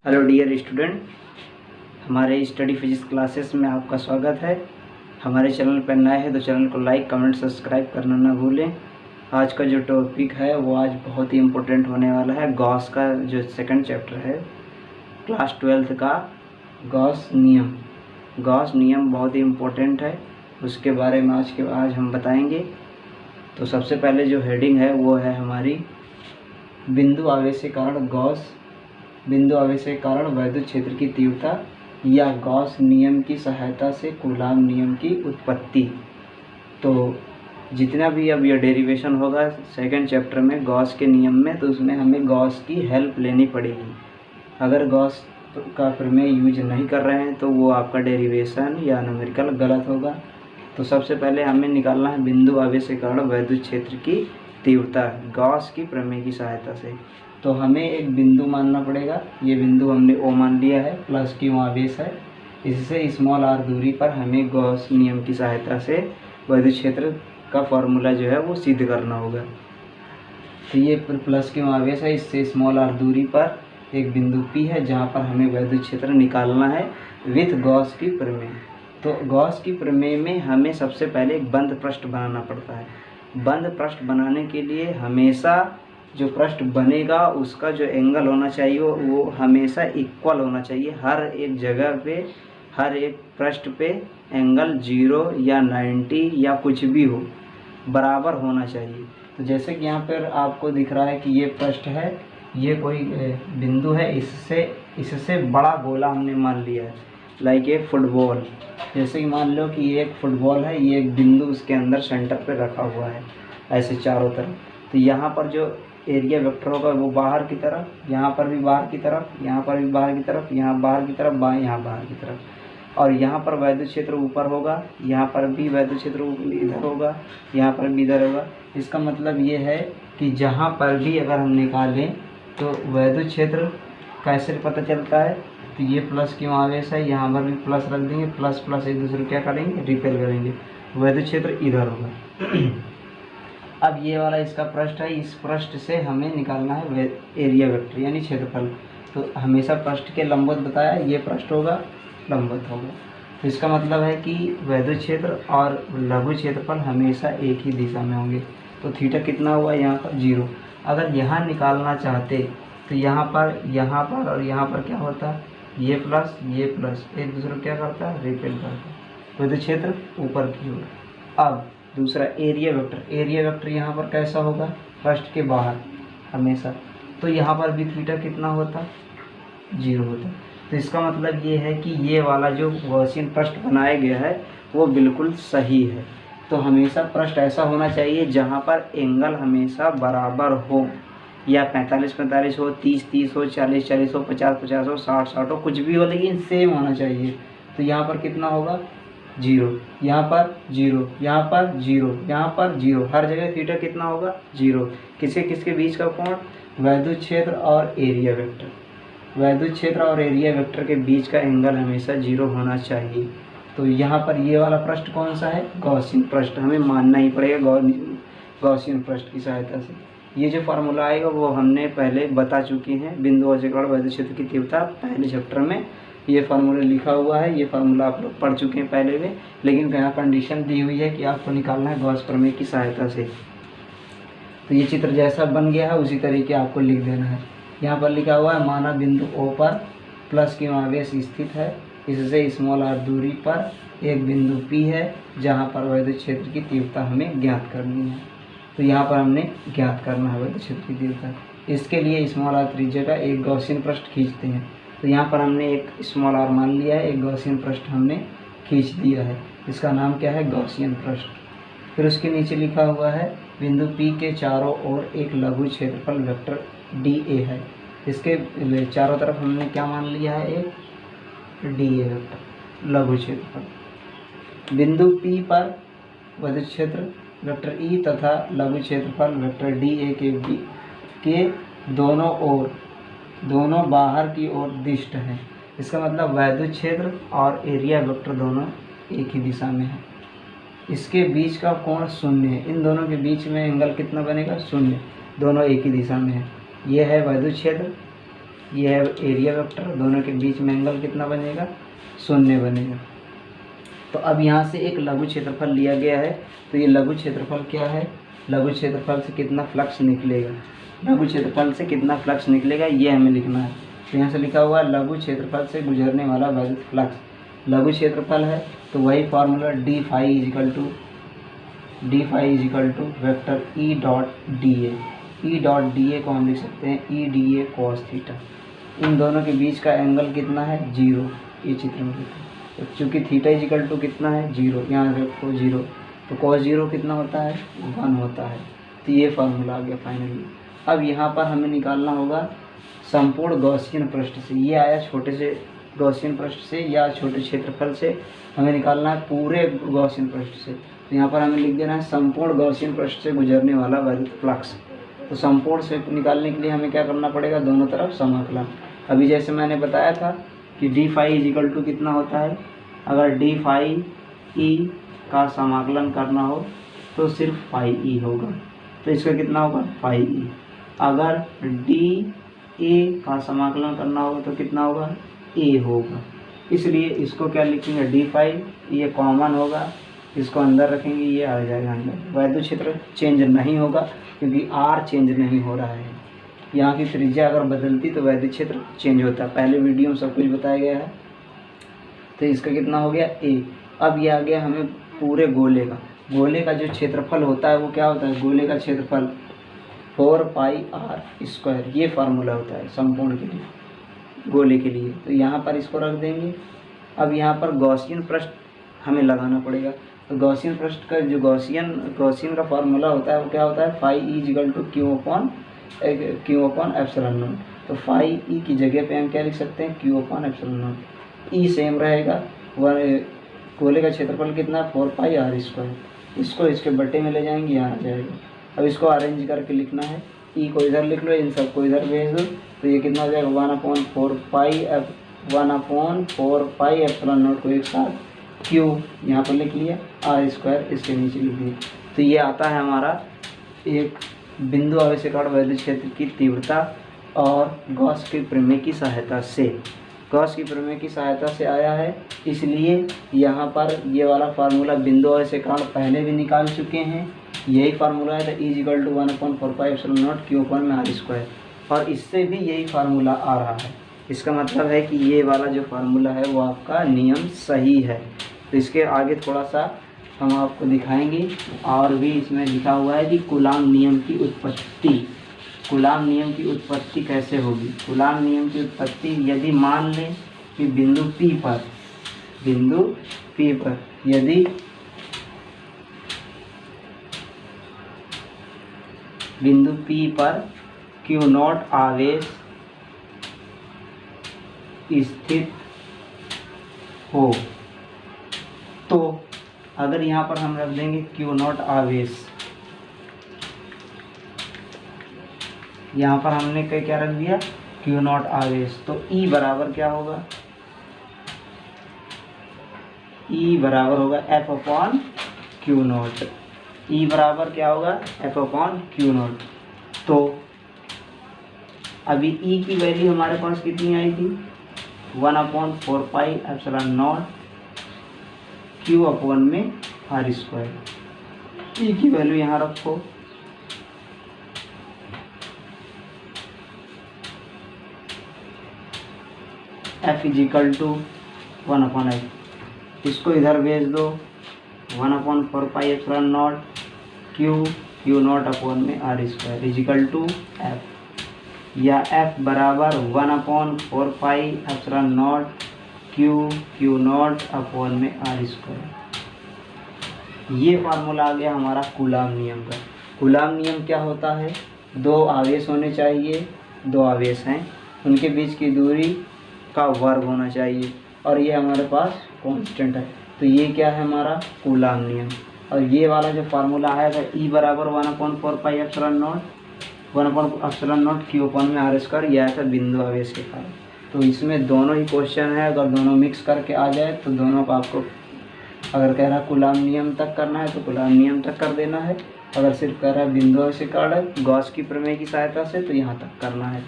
Hello dear student, हमारे study physics classes में आपका स्वागत है। हमारे चैनल पर नए हैं तो चैनल को लाइक, कमेंट, सब्सक्राइब करना ना भूलें। आज का जो टॉपिक है वो आज बहुत ही इम्पोर्टेंट होने वाला है। गॉस का जो सेकंड चैप्टर है क्लास 12th का गॉस नियम। गॉस नियम बहुत ही इम्पोर्टेंट है, उसके बारे में आज हम बताएंगे। तो सबसे पहले जो हेडिंग है वो है हमारी बिंदु आवेश के कारण बिंदु आवेश के कारण वैद्युत क्षेत्र की तीव्रता या गॉस नियम की सहायता से कूलाम नियम की उत्पत्ति। तो जितना भी अब यह डेरिवेशन होगा सेकंड चैप्टर में गॉस के नियम में, तो उसमें हमें गॉस की हेल्प लेनी पड़ेगी। अगर गॉस का प्रमेय यूज नहीं कर रहे हैं तो वो आपका डेरिवेशन या न्यूमेरिकल गलत होगा। तो सबसे पहले हमें निकालना है बिंदु आवेश के कारण वैद्युत क्षेत्र की तीव्रता गॉस की प्रमेय की सहायता से। तो हमें एक बिंदु मानना पड़ेगा। ये बिंदु हमने ओ मान लिया है, प्लस क्यू आवेश है। इससे स्मॉल आर दूरी पर हमें गॉस नियम की सहायता से वैद्युत क्षेत्र का फॉर्मूला जो है वो सिद्ध करना होगा। तो ये प्लस क्यू आवेश है, इससे स्मॉल आर दूरी पर एक बिंदु पी है जहाँ पर हमें वैद्युत क्षेत्र निकालना है विथ गॉस की प्रमेय। तो गॉस की प्रमेय में हमें सबसे पहले एक बंद पृष्ठ बनाना पड़ता है। बंद पृष्ठ बनाने के लिए हमेशा जो पृष्ठ बनेगा उसका जो एंगल होना चाहिए वो हमेशा इक्वल होना चाहिए। हर एक जगह पे, हर एक पृष्ठ पे एंगल 0 या 90 या कुछ भी हो, बराबर होना चाहिए। तो जैसे कि यहाँ पर आपको दिख रहा है कि ये पृष्ठ है, ये कोई बिंदु है, इससे बड़ा गोला हमने मान लिया है, लाइक ए फुटबॉल। जैसे कि मान लो कि ये एक फुटबॉल है, ये एक बिंदु उसके अंदर सेंटर पे रखा हुआ है ऐसे चारों तरफ। तो यहाँ पर जो एरिया वेक्टर होगा वो बाहर की तरफ, यहाँ पर भी बाहर की तरफ, यहाँ पर भी बाहर की तरफ, यहाँ बाहर की तरफ, यहाँ बाहर की तरफ। और यहाँ पर वैद्युत क्षेत्र ऊपर होगा, यहाँ पर भी वैद्युत क्षेत्र इधर होगा, यहाँ पर भी इधर होगा। इसका मतलब ये है कि जहाँ पर भी अगर हम निकालें तो वैद्युत क्षेत्र कैसे पता चलता है। तो ये प्लस क्यों आवेश है, यहाँ पर भी प्लस रख देंगे, प्लस प्लस एक दूसरे क्या करेंगे, रिपेल करेंगे। वैद्युत क्षेत्र इधर होगा। अब ये वाला इसका पृष्ठ है, इस पृष्ठ से हमें निकालना है एरिया वेक्टर यानी क्षेत्रफल। तो हमेशा पृष्ठ के लंबवत बताया, ये पृष्ठ होगा, लंबवत होगा। तो इसका मतलब है कि वैद्युत क्षेत्र और लघु क्षेत्रफल हमेशा एक ही दिशा में होंगे। तो थीटा कितना हुआ यहाँ पर 0। अगर यहाँ निकालना चाहते तो यहाँ पर और यहाँ पर क्या होता है, ये प्लस एक दूसरे को क्या करता है, रिपेल करता है। वैद्युत क्षेत्र ऊपर की ओर। अब दूसरा एरिया वेक्टर यहाँ पर कैसा होगा, पृष्ठ के बाहर हमेशा। तो यहाँ पर भी थीटा कितना होता, 0 होता। तो इसका मतलब ये है कि ये वाला जो गॉसियन पृष्ठ बनाया गया है वो बिल्कुल सही है। तो हमेशा पृष्ठ ऐसा होना चाहिए जहाँ पर एंगल हमेशा बराबर हो, या 45-45 हो, 30-30 हो, 40-40 हो, 50-50 हो, 60-60 हो, कुछ भी हो, लेकिन सेम होना चाहिए। तो यहाँ पर कितना होगा, 0, यहाँ पर 0, यहाँ पर 0, यहाँ पर 0, हर जगह थीटा कितना होगा, 0। किसके बीच का कोण, वैद्युत क्षेत्र और एरिया वेक्टर। वैद्युत क्षेत्र और एरिया वेक्टर के बीच का एंगल हमेशा 0 होना चाहिए। तो यहाँ पर ये वाला पृष्ठ कौन सा है, गॉसियन पृष्ठ। हमें मानना ही पड़ेगा गॉसियन पृष्ठ की सहायता से। ये जो फार्मूला आएगा वो हमने पहले बता चुके हैं। बिंदु आवेश के कारण वैद्युत क्षेत्र की तीव्रता पहले चैप्टर में ये फार्मूला लिखा हुआ है। ये फार्मूला आप लोग पढ़ चुके हैं पहले में, लेकिन यहाँ कंडीशन दी हुई है कि आपको निकालना है गॉस प्रमेय की सहायता से। तो ये चित्र जैसा बन गया है उसी तरीके आपको लिख देना है। यहाँ पर लिखा हुआ है, माना बिंदु O पर प्लस क्यू आवेश स्थित है, इससे स्मॉल r दूरी पर एक बिंदु P है जहाँ पर वैद्युत क्षेत्र की तीव्रता हमें ज्ञात करनी है। तो यहाँ पर हमने ज्ञात करना है वैद्युत क्षेत्र की तीव्रता। इसके लिए स्मॉल r त्रिज्या का एक गॉसियन पृष्ठ खींचते हैं। तो यहाँ पर हमने एक स्मॉल r मान लिया है, एक गॉसियन पृष्ठ हमने खींच दिया है। इसका नाम क्या है, गॉसियन पृष्ठ। फिर उसके नीचे लिखा हुआ है, बिंदु P के चारों ओर एक लघु क्षेत्रफल वेक्टर dA है। इसके चारों तरफ हमने क्या मान लिया है, एक dA वेक्टर, लघु क्षेत्रफल। बिंदु P पर वैद्युत क्षेत्र वेक्टर E तथा लघु क्षेत्रफल वेक्टर dA के दोनों बाहर की ओर दिष्ट है। इसका मतलब वैद्युत क्षेत्र और एरिया वेक्टर दोनों एक ही दिशा में है। इसके बीच का कोण 0 है। इन दोनों के बीच में एंगल कितना बनेगा, 0। दोनों एक ही दिशा में है। ये है वैद्युत क्षेत्र ये है एरिया वेक्टर, दोनों के बीच में एंगल कितना बनेगा, 0 बनेगा। तो अब यहाँ से एक लघु क्षेत्रफल लिया गया है, तो ये लघु क्षेत्रफल क्या है, लघु क्षेत्रफल से कितना फ्लक्स निकलेगा, लघु क्षेत्रफल से कितना फ्लक्स निकलेगा ये हमें लिखना है। तो यहाँ से लिखा हुआ है लघु क्षेत्रफल से गुजरने वाला वैद्युत फ्लक्स, लघु क्षेत्रफल है तो वही formula D phi is equal to vector E dot D A को हम लिख सकते हैं E D A cos theta. इन दोनों के बीच का एंगल कितना है, 0, ये चित्र में लिखा। तो चूँकि थीटा इजिकल टू कितना है, 0, यहाँ रखो 0, तो कॉस 0 कितना होता है, 1 होता है। तो ये फार्मूला आ गया फाइनली। अब यहाँ पर हमें निकालना होगा संपूर्ण गॉसियन पृष्ठ से, ये आया छोटे से गॉसियन पृष्ठ से या छोटे क्षेत्रफल से, हमें निकालना है पूरे गॉसियन पृष्ठ से। तो यहाँ पर हमें लिख देना है संपूर्ण गॉसियन पृष्ठ से गुजरने वाला वैद्युत फ्लक्स। तो संपूर्ण से निकालने के लिए हमें क्या करना पड़ेगा, दोनों तरफ समाकलन। अभी जैसे मैंने बताया था कि डी फाई इजिकल टू कितना होता है, अगर डी फाई ई का समाकलन करना हो तो सिर्फ फाई ई होगा, तो इसका कितना होगा, फाई ई। अगर डी ए का समाकलन करना होगा तो कितना होगा, ए होगा। इसलिए इसको क्या लिखेंगे, डी फाई, ये कॉमन होगा, इसको अंदर रखेंगे, ये आ जाएगा अंदर। वैद्युत क्षेत्र चेंज नहीं होगा क्योंकि आर चेंज नहीं हो रहा है। यहाँ की त्रिज्या अगर बदलती तो वैद्युत क्षेत्र चेंज होता है, पहले वीडियो में सब कुछ बताया गया है। तो इसका कितना हो गया, ए। अब ये आ गया हमें पूरे गोले का जो क्षेत्रफल होता है वो क्या होता है, गोले का क्षेत्रफल 4 पाई आर स्क्वायर, ये फार्मूला होता है संपूर्ण के लिए, गोले के लिए। तो यहाँ पर इसको रख देंगे। अब यहाँ पर गॉसियन पृष्ठ हमें लगाना पड़ेगा। तो गॉसियन पृष्ठ का जो गॉसियन का फार्मूला होता है वो क्या होता है, phi e is equal to q upon epsilon naught. तो फाई ई की जगह पे हम क्या लिख सकते हैं, q upon epsilon naught. E same रहेगा, गोले का क्षेत्रफल कितना है, 4 पाई आर स्क्वायर। इसको इसके बट्टे में ले जाएंगे, यहाँ आ जाएगा। अब इसको अरेंज करके लिखना है, ई को इधर लिख लो, इन सबको इधर भेज दो, तो ये कितना हो जाएगा, 1/4 पाई एप्सिलॉन नॉट को एक साथ क्यू यहाँ पर लिख लिया, आर स्क्वायर इसके नीचे लिख दिया। तो ये आता है हमारा एक बिंदु आवेशित वैद्युत क्षेत्र की तीव्रता और गॉस के प्रमेय की सहायता से आया है। इसलिए यहाँ पर ये वाला फार्मूला बिंदु आवेशित पहले भी निकाल चुके हैं, यही फार्मूला है, तो E is equal to 1/4 pi epsilon nought Q upon में आर स्क्वायर, और इससे भी यही फार्मूला आ रहा है। इसका मतलब है कि ये वाला जो फार्मूला है वो आपका नियम सही है। तो इसके आगे थोड़ा सा हम आपको दिखाएंगे, और भी इसमें लिखा हुआ है कि कूलाम नियम की उत्पत्ति कैसे होगी। कूलाम नियम की उत्पत्ति, यदि मान लें कि बिंदु P पर यदि बिंदु P पर क्यू नॉट आवेश स्थित हो, तो अगर यहाँ पर हम रख देंगे क्यू नॉट आवेश, यहाँ पर हमने क्या रख दिया, क्यू नॉट आवेश, तो ई बराबर क्या होगा, ई बराबर होगा एफ अपॉन क्यू नॉट। ई बराबर क्या होगा, एफ अपॉन क्यू नॉट। तो अभी ई की वैल्यू हमारे पास कितनी आई थी, 1/4 pi epsilon nought Q upon में आर स्क्वायर। ई की वैल्यू यहाँ रखो, एफ इजिकल टू 1/8, इसको इधर भेज दो, 1/4 pi epsilon nought Q nought upon में R square is equal to F, या एफ बराबर 1/4 pi epsilon nought Q nought upon में आर स्क्वायर। ये फार्मूला आ गया हमारा कूलाम नियम का। कूलाम नियम क्या होता है, दो आवेश होने चाहिए, दो आवेश हैं, उनके बीच की दूरी का वर्ग होना चाहिए, और ये हमारे पास कांस्टेंट है। तो ये क्या है हमारा कूलाम नियम। और ये वाला जो फार्मूला है ई बराबर 1/4 pi epsilon nought Q upon में आर स्क्वायर, यह आया था बिंदु आवेश के कारण। तो इसमें दोनों ही क्वेश्चन है, अगर दोनों मिक्स करके आ जाए तो दोनों को आपको, अगर कह रहा है कूलाम नियम तक करना है तो कूलाम नियम तक कर देना है, अगर सिर्फ कह रहा है बिंदु आवेश के कारण गॉस की प्रमेय की सहायता से तो यहाँ तक करना है।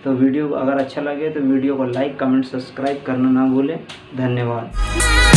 तो वीडियो अगर अच्छा लगे तो वीडियो को लाइक कमेंट सब्सक्राइब करना ना भूलें। धन्यवाद।